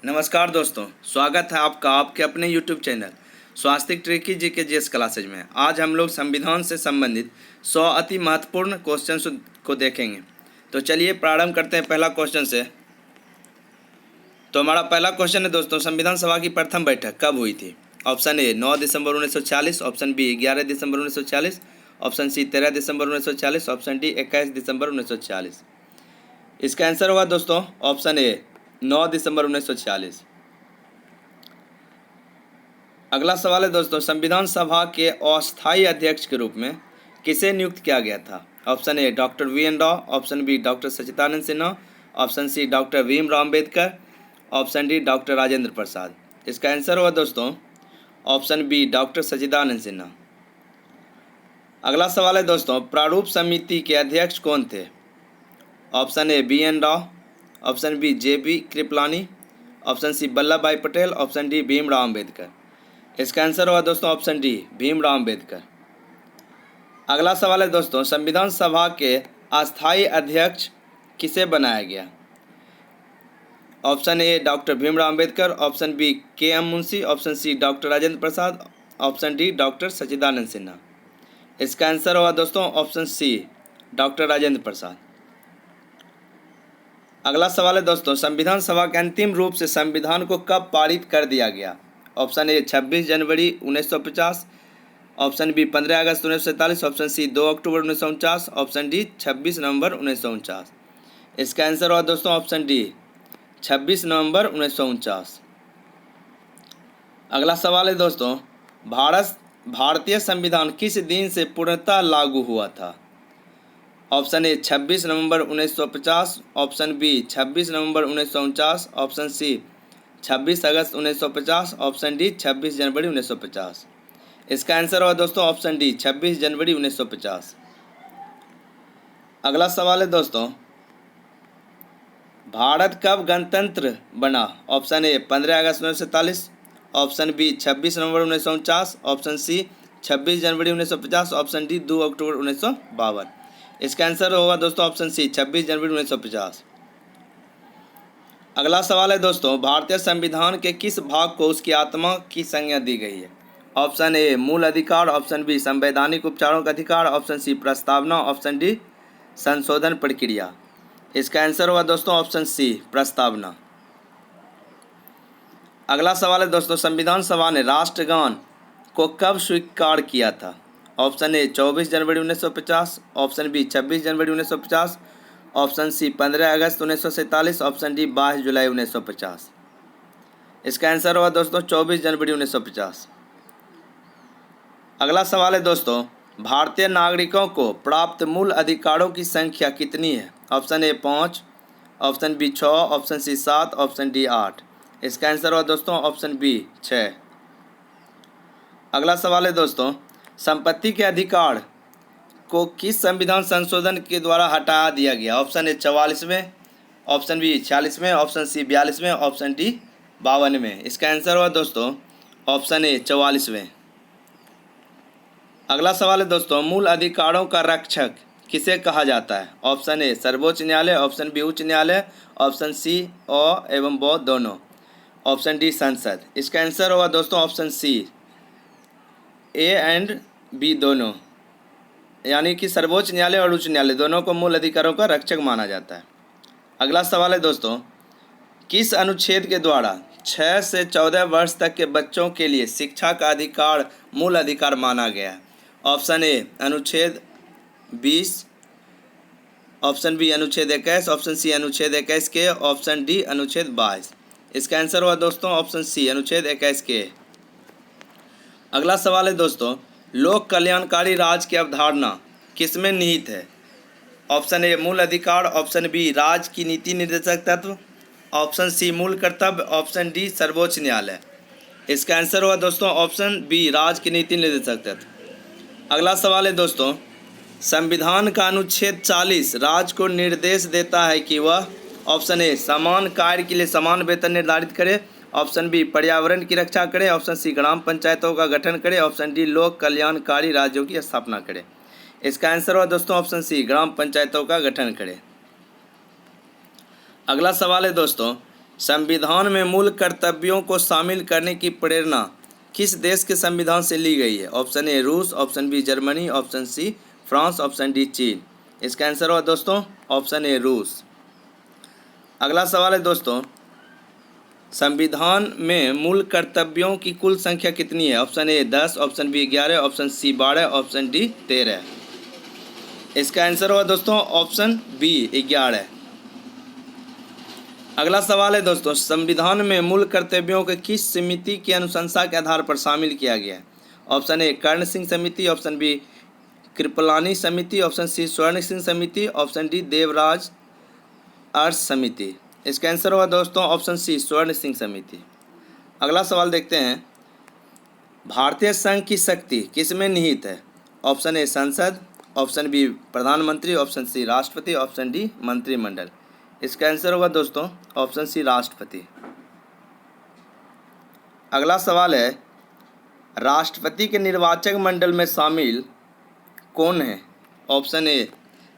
नमस्कार दोस्तों, स्वागत है आपका आपके अपने YouTube चैनल स्वास्तिक ट्रिकी जी के जीएस क्लासेज में। आज हम लोग संविधान से संबंधित 100 अति महत्वपूर्ण क्वेश्चन को देखेंगे। तो चलिए प्रारंभ करते हैं पहला क्वेश्चन से। तो हमारा पहला क्वेश्चन है दोस्तों, संविधान सभा की प्रथम बैठक कब हुई थी? ऑप्शन ए 9 दिसंबर 1940, ऑप्शन बी 11 दिसंबर 1940, ऑप्शन सी 13 दिसंबर 1940, ऑप्शन डी 21 दिसंबर 1940। इसका आंसर होगा दोस्तों ऑप्शन ए 9 दिसंबर 1940। अगला सवाल है दोस्तों, संविधान सभा के अस्थायी अध्यक्ष के रूप में किसे नियुक्त किया गया था? Option A doctor V N. Rao, option B doctor Sachchidananda Sinha, option C doctor Bhimrao Ambedkar, option D doctor Rajendra Prasad. इसका आंसर होगा दोस्तों option B doctor Sachchidananda Sinha. अगला सवाल है दोस्तों, प्रारूप समिति के अध्यक्ष कौन थे? Option A B N. Rao, option B J B. Kripalani, option C Vallabhbhai Patel, option D Bhimrao Ambedkar. इसका आंसर होगा दोस्तों ऑप्शन डी भीमराव अम्बेडकर। अगला सवाल है दोस्तों, संविधान सभा के अस्थायी अध्यक्ष किसे बनाया गया? Option A doctor Bhimrao Ambedkar, option B K M. Munshi, option C doctor Rajendra Prasad, option D doctor Sachchidananda Sinha. इसका आंसर होगा दोस्तों option C doctor Rajendra Prasad. अगला सवाल है दोस्तों, संविधान सभा के अंतिम रूप से संविधान को कब पारित कर दिया गया? ऑप्शन ए 26 जनवरी 1950, ऑप्शन बी 15 अगस्त 1947, ऑप्शन सी 2 अक्टूबर 1949, ऑप्शन डी 26 नवंबर 1949। इसका आंसर हुआ दोस्तों ऑप्शन डी 26 नवंबर 1949। अगला सवाल है दोस्तों, भारतीय संविधान किस दिन से पूर्णतः लागू हुआ था? ऑप्शन ए 26 नवंबर 1950, ऑप्शन बी 26 नवंबर 1949, ऑप्शन सी 26 अगस्त 1950, ऑप्शन डी 26 जनवरी 1950। इसका आंसर होगा दोस्तों ऑप्शन डी 26 जनवरी 1950। अगला सवाल है दोस्तों, भारत कब गणतंत्र बना? ऑप्शन ए 15 अगस्त 1947, ऑप्शन बी 26 नवंबर 1949, ऑप्शन सी 26 जनवरी 1950, ऑप्शन डी 2 अक्टूबर 1952। इसका आंसर होगा दोस्तों ऑप्शन सी 26 जनवरी 1950। अगला सवाल है दोस्तों, भारतीय संविधान के किस भाग को उसकी आत्मा की संज्ञा दी गई है? ऑप्शन ए मूल अधिकार, ऑप्शन बी संवैधानिक उपचारों का अधिकार, ऑप्शन सी प्रस्तावना, ऑप्शन डी संशोधन प्रक्रिया। इसका आंसर होगा दोस्तों ऑप्शन सी प्रस्तावना। अगला सवाल है दोस्तों, संविधान सभा ने राष्ट्रगान को कब स्वीकार किया था? ऑप्शन ए 24 जनवरी 1950, ऑप्शन बी 26 जनवरी 1950, ऑप्शन सी 15 अगस्त 1947, ऑप्शन डी 22 जुलाई 1950। इसका आंसर होगा दोस्तों 24 जनवरी 1950। अगला सवाल है दोस्तों, भारतीय नागरिकों को प्राप्त मूल अधिकारों की संख्या कितनी है? Option A 5, option B 6, option C 7, option D 8। इसका आंसर होगा दोस्तों ऑप्शन बी 6। अगला सवाल है दोस्तों, संपत्ति के अधिकार को किस संविधान संशोधन के द्वारा हटा दिया गया? ऑप्शन ए 44वें, ऑप्शन बी 46वें, ऑप्शन सी 42वें, ऑप्शन डी 52वें। इसका आंसर हुआ दोस्तों ऑप्शन ए 44वें। अगला सवाल है दोस्तों, मूल अधिकारों का रक्षक किसे कहा जाता है? ऑप्शन ए सर्वोच्च न्यायालय, ऑप्शन बी उच्च न्यायालय, ऑप्शन सी अ एवं ब दोनों, ऑप्शन डी संसद। इसका आंसर होगा दोस्तों option C A and B दोनों, यानी कि सर्वोच्च न्यायालय और उच्च न्यायालय दोनों को मूल अधिकारों का रक्षक माना जाता है। अगला सवाल है दोस्तों, किस अनुच्छेद के द्वारा 6 से 14 वर्ष तक के बच्चों के लिए शिक्षा का अधिकार मूल अधिकार माना गया है? ऑप्शन ए अनुच्छेद 20, ऑप्शन बी अनुच्छेद 21, ऑप्शन सी अनुच्छेद 21 के, ऑप्शन डी अनुच्छेद 22। इसका आंसर हुआ दोस्तों ऑप्शन सी अनुच्छेद 21 के। अगला सवाल है दोस्तों, लोक कल्याणकारी राज की अवधारणा किसमें निहित है? ऑप्शन ए मूल अधिकार, ऑप्शन बी राज की नीति निर्देशक तत्व, ऑप्शन सी मूल कर्तव्य, ऑप्शन डी सर्वोच्च न्यायालय। इसका आंसर होगा दोस्तों ऑप्शन बी राज की नीति निर्देशक तत्व। अगला सवाल है दोस्तों, संविधान का अनुच्छेद 40 राज्य को निर्देश देता है कि वह ऑप्शन ए समान कार्य के लिए समान वेतन निर्धारित करे, ऑप्शन बी पर्यावरण की रक्षा करे, ऑप्शन सी ग्राम पंचायतों का गठन करे, ऑप्शन डी लोक कल्याणकारी राज्यों की स्थापना करे। इसका आंसर हुआ दोस्तों ऑप्शन सी ग्राम पंचायतों का गठन करे। अगला सवाल है दोस्तों, संविधान में मूल कर्तव्यों को शामिल करने की प्रेरणा किस देश के संविधान से ली गई है? ऑप्शन ए रूस, option B Germany, option C France, option D चीन। इसका आंसर होगा दोस्तों ऑप्शन ए रूस। अगला सवाल है दोस्तों, संविधान में मूल कर्तव्यों की कुल संख्या कितनी है? Option A 10, option B 11, option C 12, option D 13। इसका आंसर होगा दोस्तों ऑप्शन बी 11। अगला सवाल है दोस्तों, संविधान में मूल कर्तव्यों को किस समिति की अनुशंसा के आधार पर शामिल किया गया है? ऑप्शन ए कर्ण सिंह समिति, ऑप्शन बी कृपलानी समिति, ऑप्शन सी स्वर्ण सिंह समिति, ऑप्शन डी देवराज अर्थ समिति। इसका आंसर होगा दोस्तों ऑप्शन सी स्वर्ण सिंह समिति। अगला सवाल देखते हैं, भारतीय संघ की शक्ति किसमें निहित है? ऑप्शन ए संसद, ऑप्शन बी प्रधानमंत्री, ऑप्शन सी राष्ट्रपति, ऑप्शन डी मंत्रिमंडल। इसका आंसर होगा दोस्तों ऑप्शन सी राष्ट्रपति। अगला सवाल है, राष्ट्रपति के निर्वाचक मंडल में शामिल कौन है? ऑप्शन ए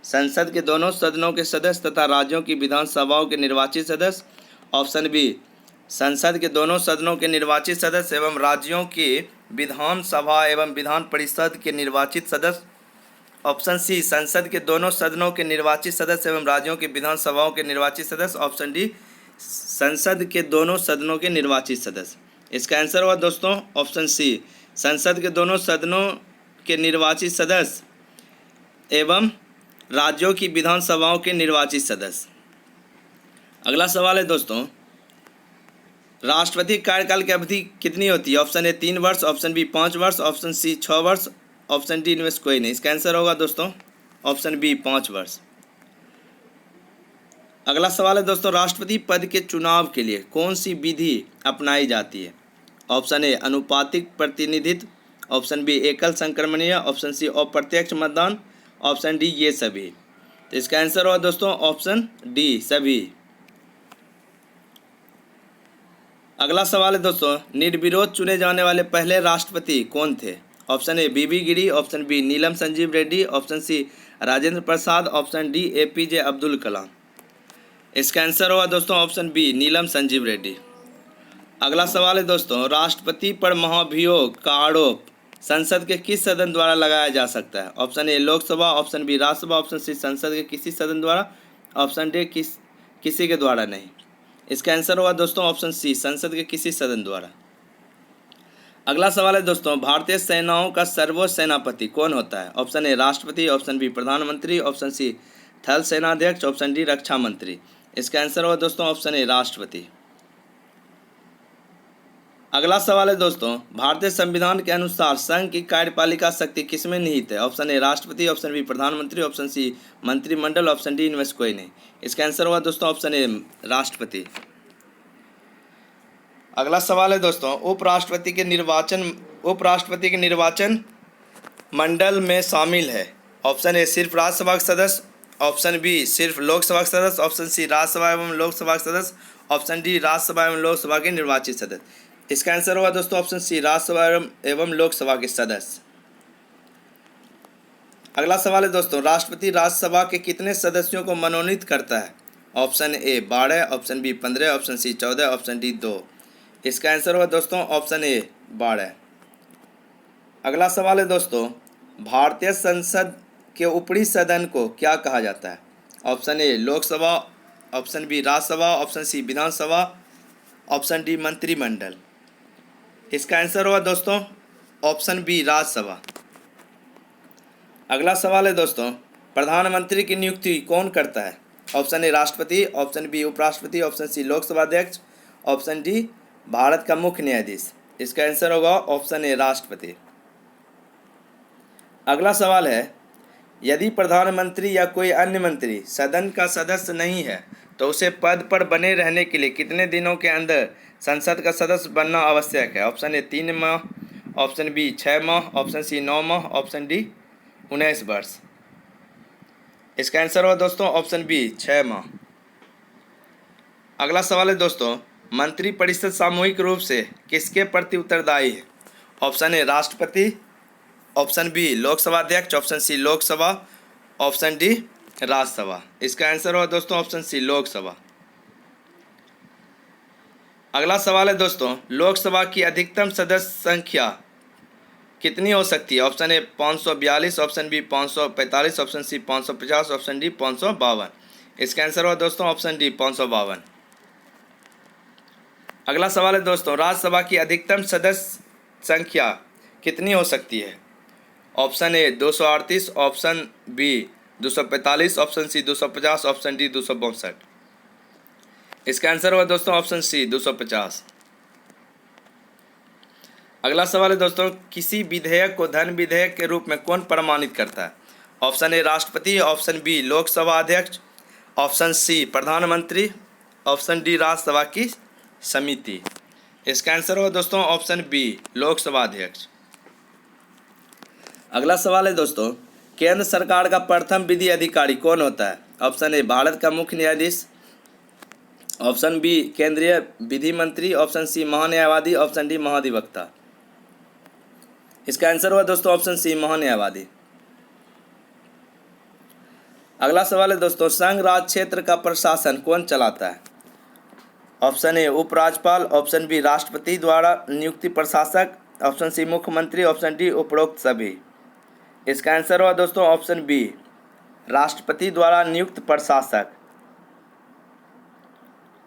संसद के दोनों सदनों के सदस्य तथा राज्यों की विधानसभाओं के निर्वाचित सदस्य, ऑप्शन बी संसद के दोनों सदनों के निर्वाचित सदस्य एवं राज्यों की विधानसभा एवं विधान परिषद के निर्वाचित सदस्य, ऑप्शन सी संसद के दोनों सदनों के निर्वाचित सदस्य एवं राज्यों की विधानसभाओं के निर्वाचित सदस्य, ऑप्शन डी संसद के दोनों सदनों के निर्वाचित सदस्य। इसका आंसर हुआ दोस्तों ऑप्शन सी संसद के दोनों सदनों के निर्वाचित सदस्य एवं राज्यों की विधानसभाओं के निर्वाचित सदस्य। अगला सवाल है दोस्तों, राष्ट्रपति कार्यकाल की अवधि कितनी होती है? ऑप्शन ए 3 वर्ष, ऑप्शन बी 5 वर्ष, ऑप्शन सी 6 वर्ष, ऑप्शन डी इनमें से कोई नहीं। इसका आंसर होगा दोस्तों ऑप्शन बी 5 वर्ष। अगला सवाल है दोस्तों, राष्ट्रपति पद के चुनाव के लिए कौन सी विधि अपनाई जाती है? ऑप्शन ए अनुपातिक प्रतिनिधित्व, ऑप्शन बी एकल संक्रमणीय, ऑप्शन सी अप्रत्यक्ष मतदान, ऑप्शन डी ये सभी। तो इसका आंसर होगा दोस्तों ऑप्शन डी सभी। अगला सवाल है दोस्तों, निर्विरोध चुने जाने वाले पहले राष्ट्रपति कौन थे? Option A V V Giri, option B Neelam Sanjiva Reddy, option C Rajendra Prasad, option D APJ Abdul Kalam. इसका आंसर होगा दोस्तों ऑप्शन बी नीलम संजीव रेड्डी। अगला सवाल है दोस्तों, राष्ट्रपति पर महाभियोग का आरोप संसद के किस सदन द्वारा लगाया जा सकता है? Option A Lok Sabha, option B Rajya Sabha, option C संसद के किसी सदन द्वारा, ऑप्शन डी किसी के द्वारा नहीं। इसका आंसर होगा दोस्तों ऑप्शन सी संसद के किसी सदन द्वारा। अगला सवाल है दोस्तों, भारतीय सेनाओं का सर्वोच्च सेनापति कौन होता है? ऑप्शन ए राष्ट्रपति, ऑप्शन बी प्रधानमंत्री, ऑप्शन सी थल सेनाध्यक्ष, ऑप्शन डी रक्षा मंत्री। इसका आंसर होगा दोस्तों ऑप्शन ए राष्ट्रपति। अगला सवाल है दोस्तों, भारतीय संविधान के अनुसार संघ की कार्यपालिका शक्ति किसमें निहित है? ऑप्शन ए राष्ट्रपति, ऑप्शन बी प्रधानमंत्री, ऑप्शन सी मंत्रिमंडल, ऑप्शन डी इनमें से कोई नहीं। इसका आंसर होगा दोस्तों ऑप्शन ए राष्ट्रपति। अगला सवाल है दोस्तों, उपराष्ट्रपति के निर्वाचन मंडल में शामिल है? ऑप्शन ए सिर्फ राज्यसभा के सदस्य, ऑप्शन बी सिर्फ लोकसभा के सदस्य, ऑप्शन सी राज्यसभा एवं लोकसभा के सदस्य, ऑप्शन डी राज्यसभा एवं लोकसभा के निर्वाचित सदस्य। इसका आंसर होगा दोस्तों ऑप्शन सी राज्यसभा एवं लोकसभा के सदस्य। अगला सवाल है दोस्तों, राष्ट्रपति राज्यसभा के कितने सदस्यों को मनोनीत करता है? Option A 12, option B 15, option C 14, option D 2। इसका आंसर होगा दोस्तों ऑप्शन ए 12। अगला सवाल है दोस्तों, भारतीय संसद के ऊपरी सदन को क्या कहा जाता है? Option A Lok Sabha, option B Rajya Sabha, option C Vidhan Sabha, option D मंत्रिमंडल। इसका आंसर होगा दोस्तों ऑप्शन बी राज्यसभा। अगला सवाल है दोस्तों, प्रधानमंत्री की नियुक्ति कौन करता है? ऑप्शन ए राष्ट्रपति, ऑप्शन बी उपराष्ट्रपति, ऑप्शन सी लोकसभा अध्यक्ष, ऑप्शन डी भारत का मुख्य न्यायाधीश। इसका आंसर होगा ऑप्शन ए राष्ट्रपति। अगला सवाल है, यदि प्रधानमंत्री या कोई अन्य मंत्री सदन का सदस्य नहीं है तो उसे पद पर बने रहने के लिए कितने दिनों के अंदर संसद का सदस्य बनना आवश्यक है? ऑप्शन ए 3 माह, ऑप्शन बी 6 माह, ऑप्शन सी 9 माह, ऑप्शन डी 19 वर्ष। इसका आंसर होगा दोस्तों ऑप्शन बी 6 माह। अगला सवाल है दोस्तों, मंत्रिपरिषद सामूहिक रूप से किसके प्रति उत्तरदायी है? ऑप्शन ए राष्ट्रपति, ऑप्शन बी लोकसभा अध्यक्ष, option C Lok Sabha, option D Rajya Sabha. इसका आंसर होगा दोस्तों ऑप्शन सी लोकसभा। अगला सवाल है दोस्तों, लोकसभा की अधिकतम सदस्य संख्या कितनी हो सकती है? Option A 542, option B 545, option C 550, option D 552। इसका आंसर हुआ दोस्तों ऑप्शन डी 552। अगला सवाल है दोस्तों, राज्यसभा की अधिकतम सदस्य संख्या कितनी हो सकती है? Option A 238, option B 245, option C 250, option D 262। इसका आंसर हुआ दोस्तों ऑप्शन सी 250। अगला सवाल है दोस्तों, किसी विधेयक को धन विधेयक के रूप में कौन प्रमाणित करता है? ऑप्शन ए राष्ट्रपति, ऑप्शन बी लोकसभा अध्यक्ष, ऑप्शन सी प्रधानमंत्री, ऑप्शन डी राज्यसभा की समिति। इसका आंसर होगा दोस्तों ऑप्शन बी लोकसभा अध्यक्ष। अगला सवाल है दोस्तों, केंद्र सरकार का प्रथम विधि अधिकारी कौन होता है? ऑप्शन ए भारत का मुख्य न्यायाधीश, ऑप्शन बी केंद्रीय विधि मंत्री, ऑप्शन सी महान्यायवादी, ऑप्शन डी महाधिवक्ता। इसका आंसर हुआ दोस्तों ऑप्शन सी महान्यायवादी। अगला सवाल है दोस्तों, संघ राज्य क्षेत्र का प्रशासन कौन चलाता है? ऑप्शन ए उपराज्यपाल, ऑप्शन बी राष्ट्रपति द्वारा नियुक्ति प्रशासक, ऑप्शन सी मुख्यमंत्री, ऑप्शन डी उपरोक्त सभी। इसका आंसर हुआ दोस्तों ऑप्शन बी राष्ट्रपति द्वारा नियुक्त प्रशासक।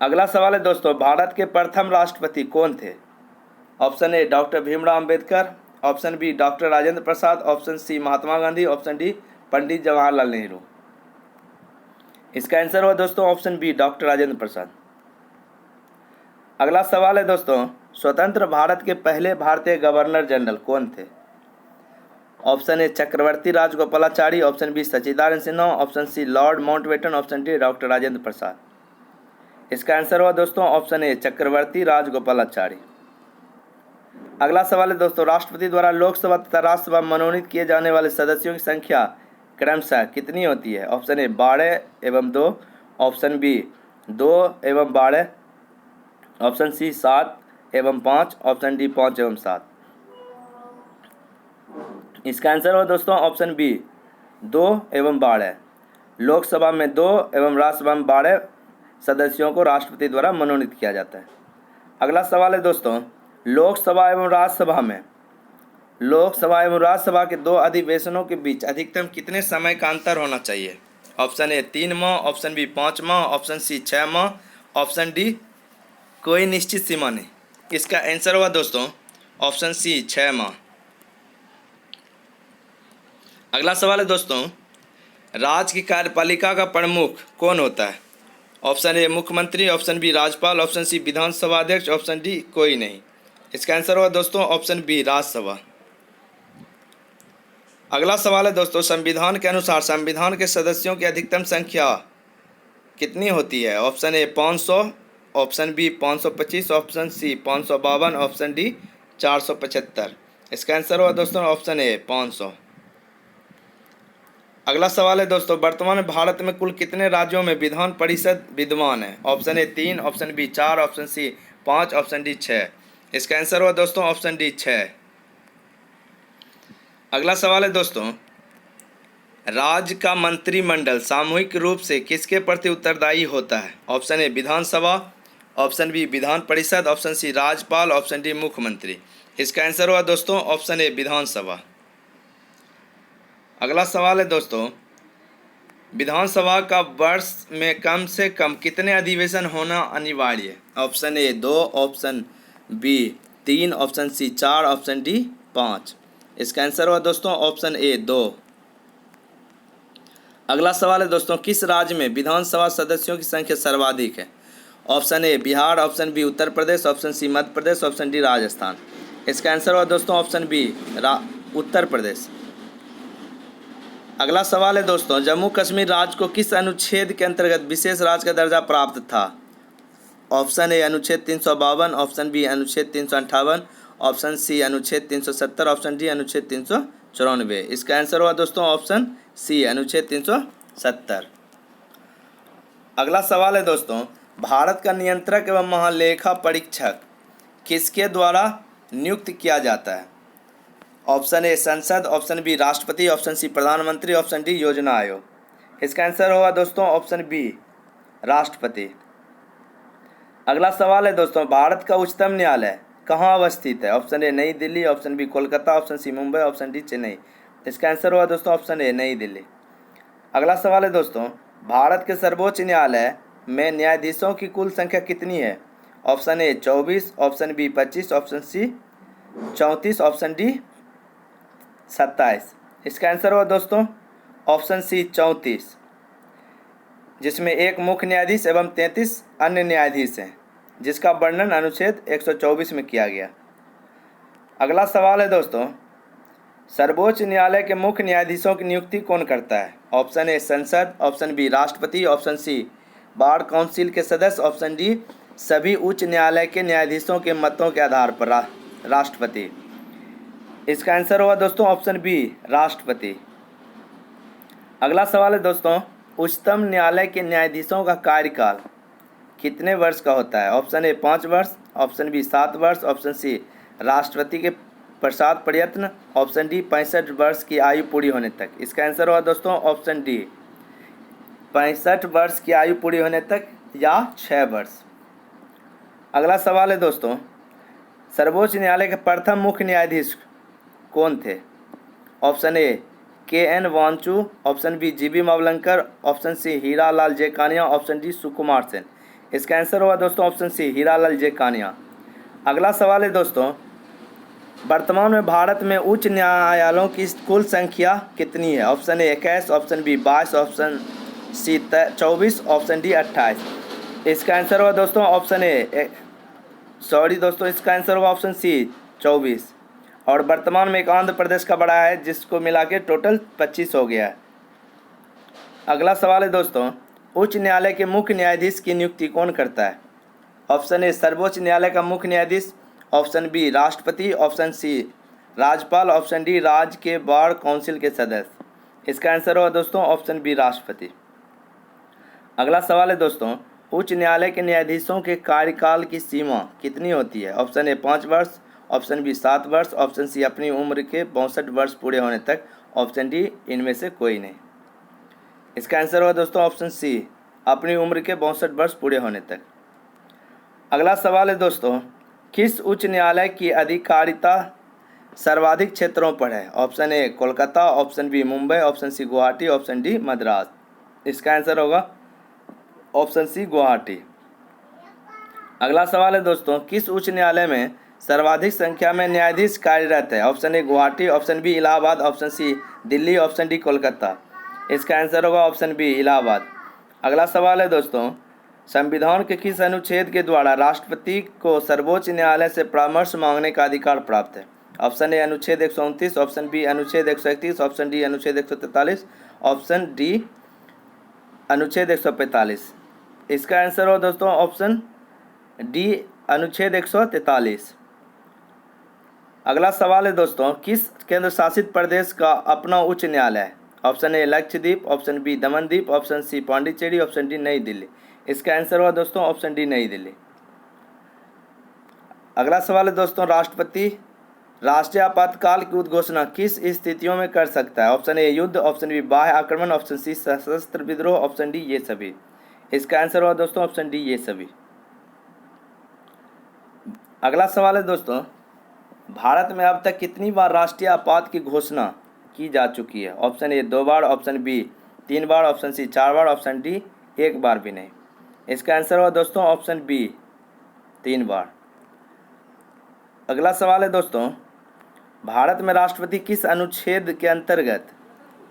अगला सवाल है दोस्तों, भारत के प्रथम राष्ट्रपति कौन थे? Option A doctor Bhimrao Ambedkar, option B doctor Rajendra Prasad, option C Mahatma Gandhi, option D Pandit Jawaharlal Nehru. इसका आंसर हुआ दोस्तों option B doctor Rajendra Prasad. अगला सवाल है दोस्तों, स्वतंत्र भारत के पहले भारतीय गवर्नर जनरल कौन थे? Option A Chakravarti Rajagopalachari, option B Sachchidananda Sinha, option C lord Mountbatten, option D doctor Rajendra Prasad. इसका आंसर हुआ दोस्तों ऑप्शन ए चक्रवर्ती राजगोपालाचारी। अगला सवाल है दोस्तों, राष्ट्रपति द्वारा लोकसभा तथा राज्यसभा मनोनीत किए जाने वाले सदस्यों की संख्या क्रमशः कितनी होती है? ऑप्शन ए 12 एवं 2, ऑप्शन बी 2 एवं 12, ऑप्शन सी 7 एवं 5, ऑप्शन डी 5 एवं 7। इसका आंसर हो दोस्तों ऑप्शन बी 2 एवं 12। लोकसभा में 2 एवं राज्यसभा में 12 सदस्यों को राष्ट्रपति द्वारा मनोनीत किया जाता है। अगला सवाल है दोस्तों, लोकसभा एवं राज्यसभा के दो अधिवेशनों के बीच अधिकतम कितने समय का अंतर होना चाहिए? ऑप्शन ए 3 माह, ऑप्शन बी 5 माह, ऑप्शन सी 6 माह, ऑप्शन डी कोई निश्चित सीमा नहीं। इसका आंसर हुआ दोस्तों ऑप्शन सी 6 माह। अगला सवाल है दोस्तों, राज्य की कार्यपालिका का प्रमुख कौन होता है? ऑप्शन ए मुख्यमंत्री, ऑप्शन बी राज्यपाल, ऑप्शन सी विधानसभा अध्यक्ष, ऑप्शन डी कोई नहीं। इसका आंसर हुआ दोस्तों ऑप्शन बी राज्यसभा। अगला सवाल है दोस्तों, संविधान के अनुसार संविधान के सदस्यों की अधिकतम संख्या कितनी होती है? Option A 500, option B 525, option C 552, option D 475। इसका आंसर हुआ दोस्तों ऑप्शन ए 500। अगला सवाल है दोस्तों, वर्तमान भारत में कुल कितने राज्यों में विधान परिषद विद्यमान है? Option A 3, option B 4, option C 5, option D 6। इसका आंसर हुआ दोस्तों ऑप्शन डी 6। अगला सवाल है दोस्तों, राज्य का मंत्रिमंडल सामूहिक रूप से किसके प्रति उत्तरदायी होता है? Option A Vidhan Sabha, option B Vidhan Parishad, option C राज्यपाल, ऑप्शन डी मुख्यमंत्री। इसका आंसर हुआ दोस्तों ऑप्शन ए विधानसभा। अगला सवाल है दोस्तों, विधानसभा का वर्ष में कम से कम कितने अधिवेशन होना अनिवार्य है? Option A 2, option B 3, option C 4, option D 5। इसका आंसर हुआ दोस्तों ऑप्शन ए 2। अगला सवाल है दोस्तों, किस राज्य में विधानसभा सदस्यों की संख्या सर्वाधिक है? Option A Bihar, option B Uttar Pradesh, option C Madhya Pradesh, option D Rajasthan. इसका आंसर हुआ दोस्तों ऑप्शन बी उत्तर प्रदेश। अगला सवाल है दोस्तों, जम्मू कश्मीर राज्य को किस अनुच्छेद के अंतर्गत विशेष राज्य का दर्जा प्राप्त था? ऑप्शन ए अनुच्छेद 352, ऑप्शन बी अनुच्छेद 358, ऑप्शन सी अनुच्छेद 370, ऑप्शन डी अनुच्छेद 394। इसका आंसर हुआ दोस्तों ऑप्शन सी अनुच्छेद 370। अगला सवाल है दोस्तों, भारत का नियंत्रक एवं महालेखा परीक्षक किसके द्वारा नियुक्त किया जाता है? ऑप्शन ए संसद, ऑप्शन बी राष्ट्रपति, ऑप्शन सी प्रधानमंत्री, ऑप्शन डी योजना आयोग। इसका आंसर होगा दोस्तों ऑप्शन बी राष्ट्रपति। अगला सवाल है दोस्तों, भारत का उच्चतम न्यायालय कहाँ अवस्थित है? Option A Nai Delhi, option B Kolkata, option C Mumbai, option D Chennai. इसका आंसर होगा दोस्तों ऑप्शन ए नई दिल्ली। अगला सवाल है दोस्तों, भारत के सर्वोच्च न्यायालय में न्यायाधीशों की कुल संख्या कितनी है? Option A 24, option B 25, option C 34, option D 27। इसका आंसर होगा दोस्तों ऑप्शन सी 34, जिसमें एक मुख्य न्यायाधीश एवं 33 अन्य न्यायाधीश हैं, जिसका वर्णन अनुच्छेद 124 में किया गया। अगला सवाल है दोस्तों, सर्वोच्च न्यायालय के मुख्य न्यायाधीशों की नियुक्ति कौन करता है? ऑप्शन ए संसद, ऑप्शन बी राष्ट्रपति, ऑप्शन सी बार काउंसिल के सदस्य, ऑप्शन डी सभी उच्च न्यायालय के न्यायाधीशों के मतों के आधार पर राष्ट्रपति। इसका आंसर होगा दोस्तों ऑप्शन बी राष्ट्रपति। अगला सवाल है दोस्तों, उच्चतम न्यायालय के न्यायाधीशों का कार्यकाल कितने वर्ष का होता है? ऑप्शन ए 5 वर्ष, ऑप्शन बी 7 वर्ष, ऑप्शन सी राष्ट्रपति के प्रसाद प्रयत्न, ऑप्शन डी 65 वर्ष की आयु पूरी होने तक। इसका आंसर होगा दोस्तों ऑप्शन डी 65 वर्ष की आयु पूरी होने तक या 6 वर्ष। अगला सवाल है दोस्तों, सर्वोच्च न्यायालय के प्रथम मुख्य न्यायाधीश कौन थे? Option A K N. Wanchoo, option B G V. Mavalankar, option C Hiralal जेकानिया, ऑप्शन डी सुकुमार सेन। इसका आंसर होगा दोस्तों ऑप्शन सी हीरालाल जेकानिया। अगला सवाल है दोस्तों, वर्तमान में भारत में उच्च न्यायालयों की कुल संख्या कितनी है? Option A 21, option B 22, option C 24, option D 28। इसका आंसर होगा दोस्तों ऑप्शन ए इसका आंसर होगा ऑप्शन सी 24। और वर्तमान में एक आंध्र प्रदेश का बड़ा है, जिसको मिला के टोटल 25 हो गया है। अगला सवाल है दोस्तों, उच्च न्यायालय के मुख्य न्यायाधीश की नियुक्ति कौन करता है? ऑप्शन ए सर्वोच्च न्यायालय का मुख्य न्यायाधीश, ऑप्शन बी राष्ट्रपति, ऑप्शन सी राज्यपाल, ऑप्शन डी राज्य के बार काउंसिल के सदस्य। इसका आंसर होगा दोस्तों ऑप्शन बी राष्ट्रपति। अगला सवाल है दोस्तों, उच्च न्यायालय के न्यायाधीशों के कार्यकाल की सीमा कितनी होती है? ऑप्शन ए 5 वर्ष, ऑप्शन बी 7 वर्ष, ऑप्शन सी अपनी उम्र के 62 वर्ष पूरे होने तक, ऑप्शन डी इनमें से कोई नहीं। इसका आंसर होगा दोस्तों ऑप्शन सी अपनी उम्र के 62 वर्ष पूरे होने तक। अगला सवाल है दोस्तों, किस उच्च न्यायालय की अधिकारिता सर्वाधिक क्षेत्रों पर है? Option A Kolkata, option B Mumbai, option C Guwahati, option D Madras. इसका आंसर होगा ऑप्शन सी गुवाहाटी। अगला सवाल है दोस्तों, किस उच्च न्यायालय में सर्वाधिक संख्या में न्यायाधीश कार्यरत है? Option A Guwahati, option B Allahabad, option C Delhi, option D Kolkata. इसका आंसर होगा ऑप्शन बी इलाहाबाद। अगला सवाल है दोस्तों, संविधान के किस अनुच्छेद के द्वारा राष्ट्रपति को सर्वोच्च न्यायालय से परामर्श मांगने का अधिकार प्राप्त है? ऑप्शन ए अनुच्छेद 129, ऑप्शन बी अनुच्छेद 131, ऑप्शन डी अनुच्छेद 143, ऑप्शन डी अनुच्छेद 145। इसका आंसर हो दोस्तों ऑप्शन डी अनुच्छेद 143। अगला सवाल है दोस्तों, किस केंद्र शासित प्रदेश का अपना उच्च न्यायालय है? Option A Lakshadweep, option B Damandeep, option C Pondicherry, option D Nai Delhi. इसका आंसर हुआ दोस्तों ऑप्शन डी नई दिल्ली। अगला सवाल है दोस्तों, राष्ट्रपति राष्ट्रीय आपातकाल की उद्घोषणा किस स्थितियों में कर सकता है? ऑप्शन ए युद्ध, ऑप्शन बी बाह्य आक्रमण, ऑप्शन सी सशस्त्र विद्रोह, ऑप्शन डी ये सभी। इसका आंसर हुआ दोस्तों ऑप्शन डी ये सभी। अगला सवाल है दोस्तों, भारत में अब तक कितनी बार राष्ट्रीय आपात की घोषणा की जा चुकी है? ऑप्शन ए 2 बार, ऑप्शन बी 3 बार, ऑप्शन सी 4 बार, ऑप्शन डी 1 बार भी नहीं। इसका आंसर हुआ दोस्तों ऑप्शन बी 3 बार। अगला सवाल है दोस्तों, भारत में राष्ट्रपति किस अनुच्छेद के अंतर्गत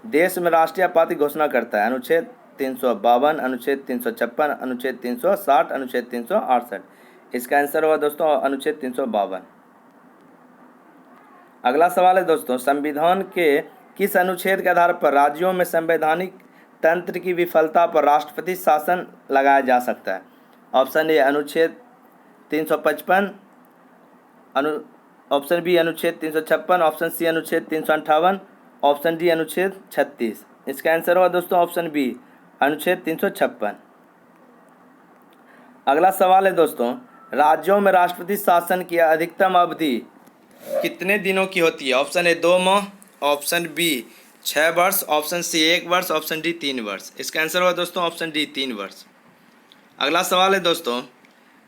देश में राष्ट्रीय आपात की घोषणा करता है? अनुच्छेद 352, अनुच्छेद 356, अनुच्छेद 360, अनुच्छेद 368। इसका आंसर हुआ दोस्तों अनुच्छेद 352। अगला सवाल है दोस्तों, संविधान के किस अनुच्छेद के आधार पर राज्यों में संवैधानिक तंत्र की विफलता पर राष्ट्रपति शासन लगाया जा सकता है? ऑप्शन ए अनुच्छेद 355, ऑप्शन बी अनुच्छेद 356, ऑप्शन सी अनुच्छेद 358, ऑप्शन डी अनुच्छेद 36। इसका आंसर हुआ दोस्तों ऑप्शन बी अनुच्छेद 356। अगला सवाल है दोस्तों, राज्यों में राष्ट्रपति शासन की अधिकतम अवधि कितने दिनों की होती है? ऑप्शन ए 2 माह, ऑप्शन बी 6 वर्ष, ऑप्शन सी 1 वर्ष, ऑप्शन डी 3 वर्ष। इसका आंसर हुआ दोस्तों ऑप्शन डी 3 वर्ष। अगला सवाल है दोस्तों,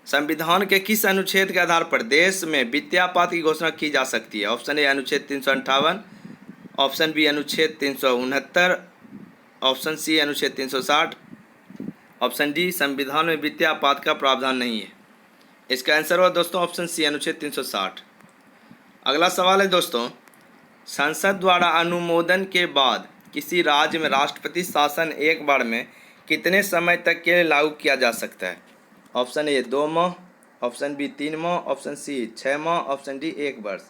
संविधान के किस अनुच्छेद के आधार पर देश में वित्तीय आपात की घोषणा की जा सकती है? ऑप्शन ए अनुच्छेद 358, ऑप्शन बी अनुच्छेद 369, ऑप्शन सी अनुच्छेद 360, ऑप्शन डी संविधान में वित्तीय आपात का प्रावधान नहीं है। इसका आंसर हुआ दोस्तों ऑप्शन सी अनुच्छेद 360। अगला सवाल है दोस्तों, संसद द्वारा अनुमोदन के बाद किसी राज्य में राष्ट्रपति शासन एक बार में कितने समय तक के लिए लागू किया जा सकता है? ऑप्शन ए 2 माह, ऑप्शन बी 3 माह, ऑप्शन सी 6 माह, ऑप्शन डी 1 वर्ष।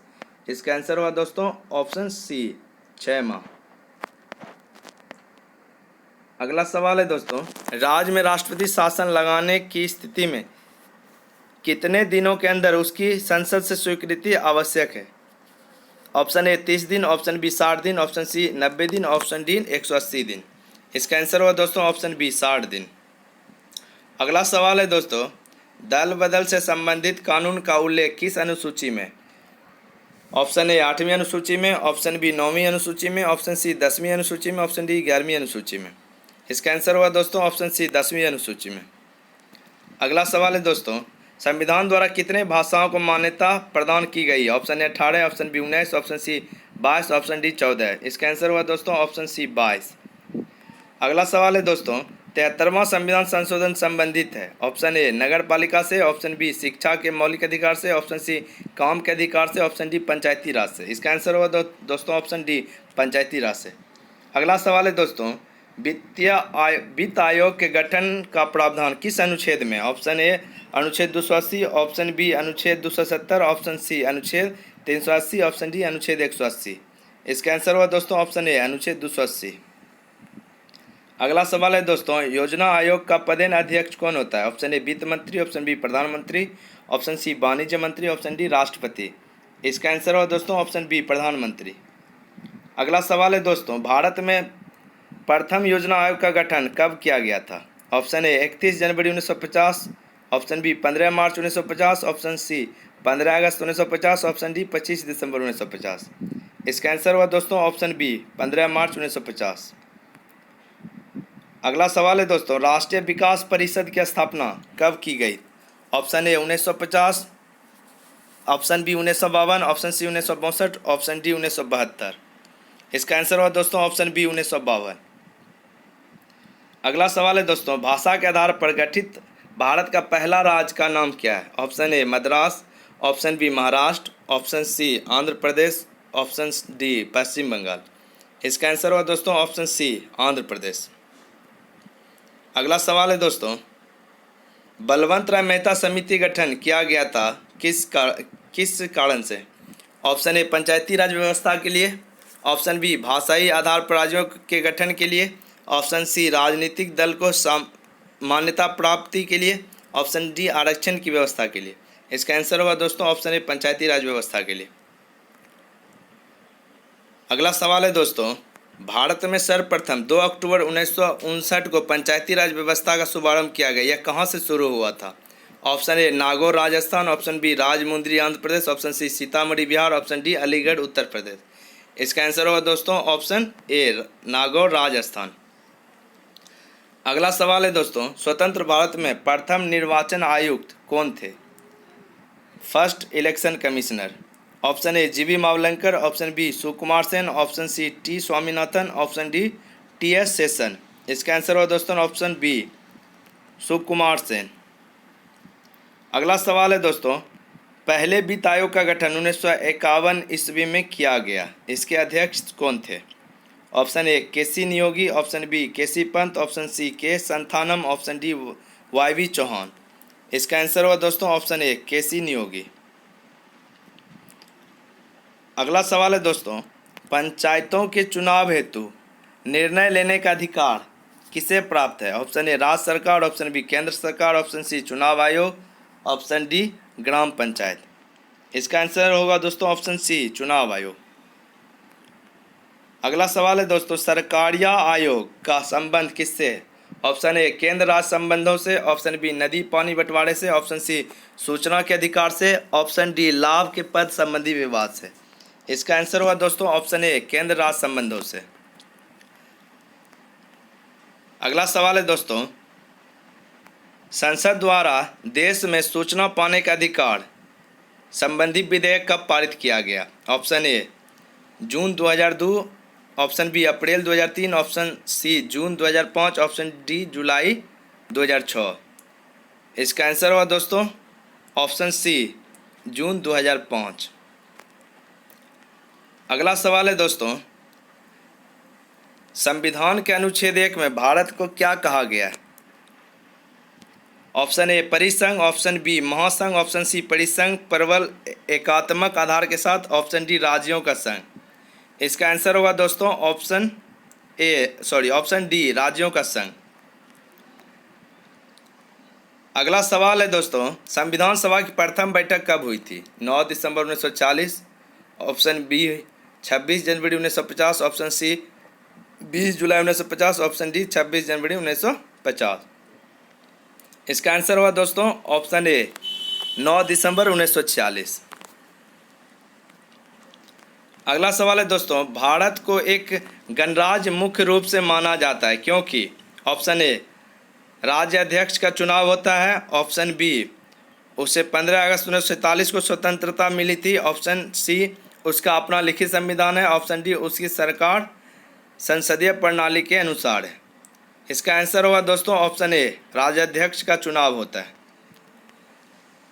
इसका आंसर हुआ दोस्तों ऑप्शन सी 6 माह। अगला सवाल है दोस्तों, राज्य में राष्ट्रपति शासन लगाने की स्थिति में कितने दिनों के अंदर उसकी संसद से स्वीकृति आवश्यक है? ऑप्शन ए 30 दिन, ऑप्शन बी 60 दिन, ऑप्शन सी 90 दिन, ऑप्शन डी 180 दिन। इसका आंसर हुआ दोस्तों ऑप्शन बी 60 दिन। अगला सवाल है दोस्तों, दल बदल से संबंधित कानून का उल्लेख किस अनुसूची में? ऑप्शन ए 8वीं अनुसूची में, ऑप्शन बी 9वीं अनुसूची में, ऑप्शन सी 10वीं अनुसूची में, ऑप्शन डी 11वीं अनुसूची में। इसका आंसर हुआ दोस्तों ऑप्शन सी 10वीं अनुसूची में। अगला सवाल है दोस्तों, संविधान द्वारा कितने भाषाओं को मान्यता प्रदान की गई है? Option A 18, option B 19, option C 22, option D 14। इसका आंसर हुआ दोस्तों ऑप्शन सी 22। अगला सवाल है दोस्तों, 73वां संविधान संशोधन संबंधित है? ऑप्शन ए नगर पालिका से, ऑप्शन बी शिक्षा के मौलिक अधिकार से, ऑप्शन सी काम के अधिकार से, ऑप्शन डी पंचायती राज से। इसका आंसर हुआ दोस्तों ऑप्शन डी पंचायती राज से। अगला सवाल है दोस्तों, वित्त आयोग के गठन का प्रावधान किस अनुच्छेद में? ऑप्शन ए अनुच्छेद 280, ऑप्शन बी अनुच्छेद 270, ऑप्शन सी अनुच्छेद 380, ऑप्शन डी अनुच्छेद 180। इसका आंसर हुआ दोस्तों ऑप्शन ए अनुच्छेद 280। अगला सवाल है दोस्तों, योजना आयोग का पदेन अध्यक्ष कौन होता है? ऑप्शन ए वित्त मंत्री, ऑप्शन बी प्रधानमंत्री, ऑप्शन सी वाणिज्य मंत्री, ऑप्शन डी राष्ट्रपति। इसका आंसर हुआ दोस्तों ऑप्शन बी प्रधानमंत्री। अगला सवाल है दोस्तों, भारत में प्रथम योजना आयोग का गठन कब किया गया था? ऑप्शन ए 31 जनवरी 1950, ऑप्शन बी 15 मार्च 1950, ऑप्शन सी 15 अगस्त 1950, ऑप्शन डी 25 दिसंबर 1950। इसका आंसर हुआ दोस्तों ऑप्शन बी 15 मार्च 1950। अगला सवाल है दोस्तों, राष्ट्रीय विकास परिषद की स्थापना कब की गई? Option A 1950, option B 1952, option C 1962, option D 1972। इसका आंसर हुआ दोस्तों ऑप्शन बी 1952। अगला सवाल है दोस्तों, भाषा के आधार पर गठित भारत का पहला राज्य का नाम क्या है? Option A Madras, option B Maharashtra, option C Andhra Pradesh, option D Paschim Bangal. इसका आंसर हुआ दोस्तों ऑप्शन सी आंध्र प्रदेश। अगला सवाल है दोस्तों, बलवंत राय मेहता समिति गठन किया गया था किस कारण से? ऑप्शन ए पंचायती राज व्यवस्था के लिए, ऑप्शन बी भाषाई आधार पर राज्यों के गठन के लिए, ऑप्शन सी राजनीतिक दल को मान्यता प्राप्ति के लिए, ऑप्शन डी आरक्षण की व्यवस्था के लिए। इसका आंसर होगा दोस्तों ऑप्शन ए पंचायती राज व्यवस्था के लिए। अगला सवाल है दोस्तों, भारत में सर्वप्रथम 2 अक्टूबर 1959 को पंचायती राज व्यवस्था का शुभारंभ किया गया। यह कहाँ से शुरू हुआ था? Option A Nagaur Rajasthan, option B Rajahmundry Andhra Pradesh, option C Sitamarhi Bihar, option D Aligarh Uttar Pradesh. इसका आंसर होगा दोस्तों ऑप्शन ए नागौर राजस्थान। अगला सवाल है दोस्तों, स्वतंत्र भारत में प्रथम निर्वाचन आयुक्त कौन थे? First election commissioner. Option A G V Mavalankar, option B Sukumar Sen, option C T Swaminathan, option D T S Seshan. इसका आंसर होगा दोस्तों ऑप्शन बी सुकुमार सेन। अगला सवाल है दोस्तों, पहले वित्त आयोग का गठन 1951 ईस्वी में किया गया। इसके अध्यक्ष कौन थे? Option A K C Neogy, option B K C Pant, option C K Santhanam, option D Y Chavan. इसका आंसर होगा दोस्तों ऑप्शन ए केसी नियोगी। अगला सवाल है दोस्तों, पंचायतों के चुनाव हेतु निर्णय लेने का अधिकार किसे प्राप्त है? ऑप्शन ए राज्य सरकार, ऑप्शन बी केंद्र सरकार, ऑप्शन सी चुनाव आयोग, ऑप्शन डी ग्राम पंचायत। इसका आंसर होगा दोस्तों ऑप्शन सी चुनाव आयोग। अगला सवाल है दोस्तों, सरकारिया आयोग का संबंध किससे है? ऑप्शन ए केंद्र राज्य संबंधों से, ऑप्शन बी नदी पानी बंटवारे से, ऑप्शन सी सूचना के अधिकार से, ऑप्शन डी लाभ के पद संबंधी विवाद से। इसका आंसर होगा दोस्तों ऑप्शन ए केंद्र राज्य संबंधों से। अगला सवाल है दोस्तों, संसद द्वारा देश में सूचना पाने का अधिकार संबंधी विधेयक कब पारित किया गया? ऑप्शन ए जून 2002, ऑप्शन बी अप्रैल 2003, ऑप्शन सी जून 2005, ऑप्शन डी जुलाई 2006। इसका आंसर हुआ दोस्तों ऑप्शन सी जून 2005। अगला सवाल है दोस्तों, संविधान के अनुच्छेद 1 में भारत को क्या कहा गया है? ऑप्शन ए परिसंघ, ऑप्शन बी महासंघ, ऑप्शन सी परिसंघ प्रबल एकात्मक आधार के साथ, ऑप्शन डी राज्यों का संघ। इसका आंसर होगा दोस्तों ऑप्शन डी राज्यों का संघ। अगला सवाल है दोस्तों, संविधान सभा की प्रथम बैठक कब हुई थी? 9 दिसंबर 1940, ऑप्शन बी 26 जनवरी 1950, ऑप्शन सी 20 जुलाई 1950, ऑप्शन डी 26 जनवरी 1950। इसका आंसर हुआ दोस्तों ऑप्शन ए 9 दिसंबर 1946। अगला सवाल है दोस्तों, भारत को एक गणराज्य मुख्य रूप से माना जाता है क्योंकि ऑप्शन ए राज्य अध्यक्ष का चुनाव होता है, ऑप्शन बी उसे 15 अगस्त 1947 को स्वतंत्रता मिली थी, ऑप्शन सी उसका अपना लिखित संविधान है, ऑप्शन डी उसकी सरकार संसदीय प्रणाली के अनुसार है। इसका आंसर होगा दोस्तों ऑप्शन ए राज्याध्यक्ष का चुनाव होता है।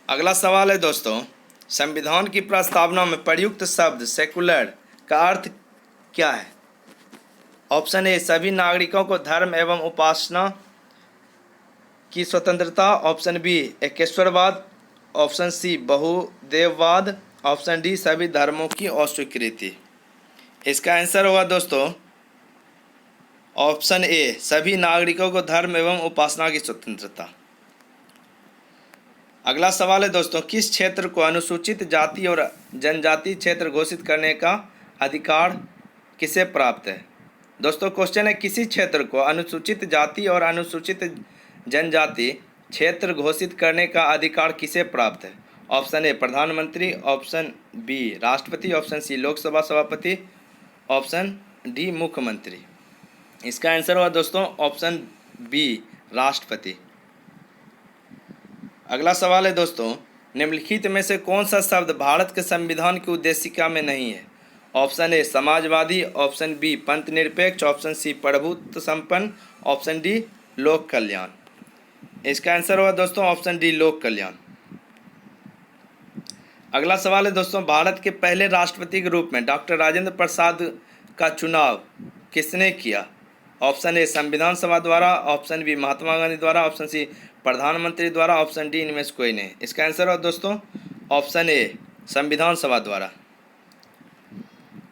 अगला सवाल है दोस्तों, संविधान की प्रस्तावना में प्रयुक्त शब्द सेकुलर का अर्थ क्या है? ऑप्शन ए सभी नागरिकों को धर्म एवं उपासना की स्वतंत्रता, ऑप्शन बी एकेश्वरवाद, ऑप्शन सी बहुदेववाद, ऑप्शन डी सभी धर्मों की अस्वीकृति। इसका आंसर होगा दोस्तों ऑप्शन ए सभी नागरिकों को धर्म एवं उपासना की स्वतंत्रता। अगला सवाल है दोस्तों, किस क्षेत्र को अनुसूचित जाति और जनजाति क्षेत्र घोषित करने का अधिकार किसे प्राप्त है? दोस्तों क्वेश्चन है, किसी क्षेत्र को अनुसूचित जाति और अनुसूचित जनजाति क्षेत्र घोषित करने का अधिकार किसे प्राप्त है? ऑप्शन ए प्रधानमंत्री, ऑप्शन बी राष्ट्रपति, ऑप्शन सी लोकसभा सभापति, ऑप्शन डी मुख्यमंत्री। इसका आंसर हुआ दोस्तों ऑप्शन बी राष्ट्रपति। अगला सवाल है दोस्तों, निम्नलिखित में से कौन सा शब्द भारत के संविधान की उद्देशिका में नहीं है? ऑप्शन ए समाजवादी, ऑप्शन बी पंथ निरपेक्ष, ऑप्शन सी प्रभुत्व संपन्न, ऑप्शन डी लोक कल्याण। इसका आंसर हुआ दोस्तों ऑप्शन डी लोक कल्याण। अगला सवाल है दोस्तों, भारत के पहले राष्ट्रपति के रूप में डॉक्टर राजेंद्र प्रसाद का चुनाव किसने किया? ऑप्शन ए संविधान सभा द्वारा, ऑप्शन बी महात्मा गांधी द्वारा, ऑप्शन सी प्रधानमंत्री द्वारा, ऑप्शन डी इनमें से कोई नहीं। इसका आंसर है दोस्तों ऑप्शन ए संविधान सभा द्वारा।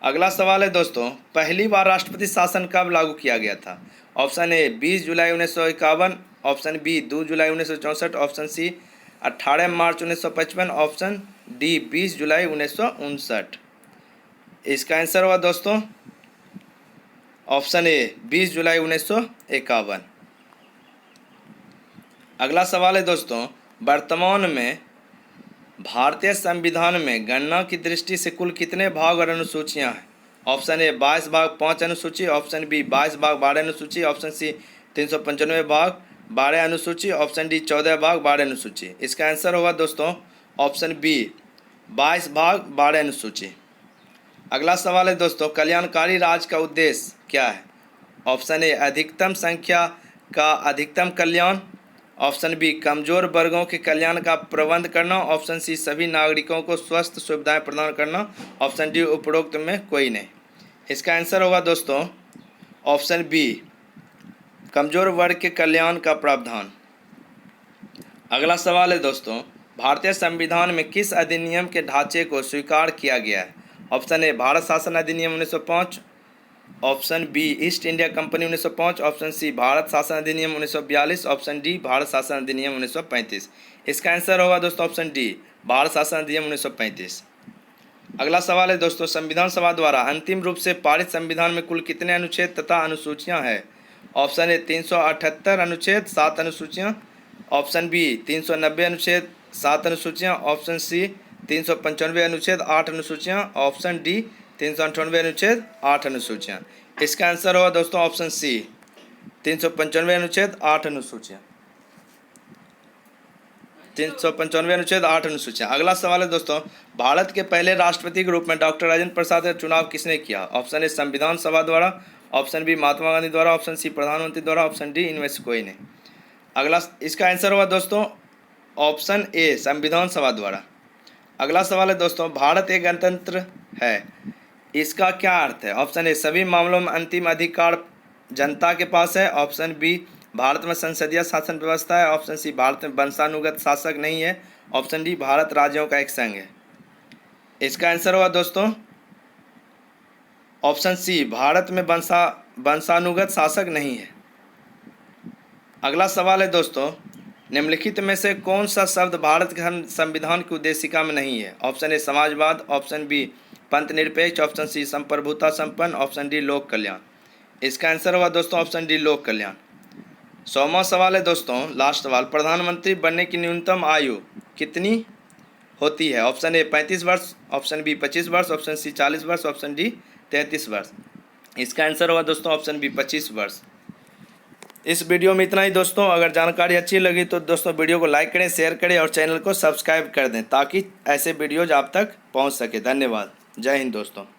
अगला सवाल है दोस्तों, पहली बार राष्ट्रपति शासन कब लागू किया गया था? ऑप्शन ए 20 जुलाई 1951, ऑप्शन बी 2 जुलाई 1964, ऑप्शन सी 18 मार्च 1955, ऑप्शन डी 20 जुलाई 1959। इसका आंसर हुआ दोस्तों ऑप्शन ए 20 जुलाई 1951। अगला सवाल है दोस्तों, वर्तमान में भारतीय संविधान में गणना की दृष्टि से कुल कितने भाग और अनुसूचियां हैं? ऑप्शन ए 22 भाग 5 अनुसूची, ऑप्शन बी 22 भाग 12 अनुसूची, ऑप्शन सी 395 भाग 12 अनुसूची, ऑप्शन डी 14 भाग 12 अनुसूची। इसका आंसर होगा दोस्तों ऑप्शन बी 22 भाग 12 अनुसूची। अगला सवाल है दोस्तों, कल्याणकारी राज्य का उद्देश्य क्या है? ऑप्शन ए अधिकतम संख्या का अधिकतम कल्याण, ऑप्शन बी कमजोर वर्गों के कल्याण का प्रबंध करना, ऑप्शन सी सभी नागरिकों को स्वस्थ सुविधाएं प्रदान करना, ऑप्शन डी उपरोक्त में कोई नहीं। इसका आंसर होगा दोस्तों ऑप्शन बी कमजोर वर्ग के कल्याण का प्रावधान। अगला सवाल है दोस्तों, भारतीय संविधान में किस अधिनियम के ढांचे को स्वीकार किया गया है? ऑप्शन ए भारत शासन अधिनियम 1905, option B East India Company 1905, option C Bharat शासन अधिनियम 1942, ऑप्शन डी भारत शासन अधिनियम 1935। इसका आंसर होगा दोस्तों ऑप्शन डी भारत शासन अधिनियम 1935। अगला सवाल है दोस्तों, संविधान सभा द्वारा अंतिम रूप से पारित संविधान में कुल कितने अनुच्छेद तथा अनुसूचियां हैं? ऑप्शन ए 378 अनुच्छेद 7 अनुसूचियां, ऑप्शन बी 390 अनुच्छेद 7 अनुसूचियां, ऑप्शन सी 395 अनुच्छेद 8 अनुसूचियां, ऑप्शन डी 398 अनुच्छेद 8 अनुसूचियां। इसका आंसर होगा दोस्तों ऑप्शन सी 395 अनुच्छेद 8 अनुसूचियां। 395 अनुच्छेद 8 अनुसूचियाँ। अगला सवाल है दोस्तों, भारत के पहले राष्ट्रपति के रूप में डॉक्टर राजेंद्र प्रसाद का चुनाव किसने किया? ऑप्शन ए संविधान सभा द्वारा, ऑप्शन बी महात्मा गांधी द्वारा, ऑप्शन सी प्रधानमंत्री द्वारा, ऑप्शन डी इनमें से कोई नहीं। अगला इसका आंसर होगा दोस्तों ऑप्शन ए संविधान सभा द्वारा। अगला सवाल है दोस्तों, भारत एक गणतंत्र है, इसका क्या अर्थ है? ऑप्शन ए सभी मामलों में अंतिम अधिकार जनता के पास है, ऑप्शन बी भारत में संसदीय शासन व्यवस्था है, ऑप्शन सी भारत में वंशानुगत शासक नहीं है, ऑप्शन डी भारत राज्यों का एक संघ है। इसका आंसर होगा दोस्तों ऑप्शन सी भारत में वंशानुगत शासक नहीं है। अगला सवाल है दोस्तों, निम्नलिखित में से कौन सा शब्द भारत के संविधान की उद्देशिका में नहीं है? ऑप्शन ए समाजवाद, ऑप्शन बी पंथ निरपेक्ष, ऑप्शन सी संप्रभुता संपन्न, ऑप्शन डी लोक कल्याण। इसका आंसर होगा दोस्तों ऑप्शन डी लोक कल्याण। 100वां सवाल है दोस्तों, लास्ट सवाल, प्रधानमंत्री बनने की न्यूनतम आयु कितनी होती है? ऑप्शन ए 35 वर्ष, ऑप्शन बी 25 वर्ष, ऑप्शन सी 40 वर्ष, ऑप्शन डी 33 वर्ष। इसका आंसर होगा दोस्तों ऑप्शन बी 25 वर्ष। इस वीडियो में इतना ही दोस्तों। अगर जानकारी अच्छी लगी तो दोस्तों वीडियो को लाइक करें, शेयर करें और चैनल को सब्सक्राइब कर दें ताकि ऐसे वीडियोज आप तक पहुंच सके। धन्यवाद। जय हिंद दोस्तों।